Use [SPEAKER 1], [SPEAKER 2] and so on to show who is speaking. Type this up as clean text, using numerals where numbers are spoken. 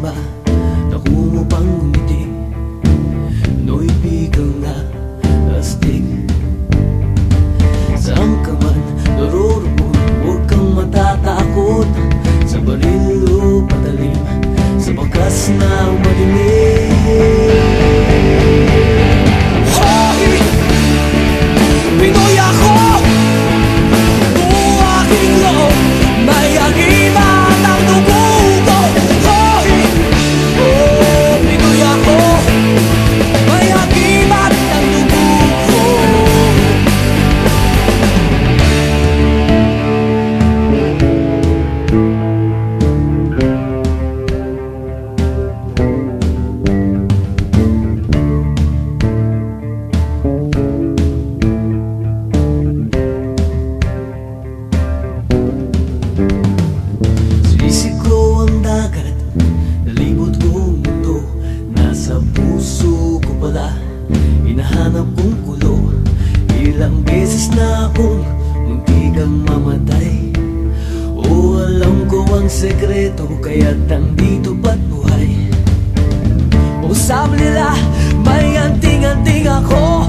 [SPEAKER 1] ba? Naku mo pang ngumiti, no'y biglang na astig. Saan ka man naroroon, huwag kang matatakot. Sa baril o patalim, sa bakas na madilim. Hoy! Pinoy ako! Buong aking loob, may agimat ang dugo ko. Hoy! Oh, Pinoy ako, may agimat ang dugo ko. Sinisiko ang dagat, nalibot kong mundo. Nasa puso ko pala, hinahanap kong kulo. Ilang beses na akong muntikang mamatay. O alam ko ang sekreto, kaya't nandito pa't buhay. O sabi nila, may anting-anting ako.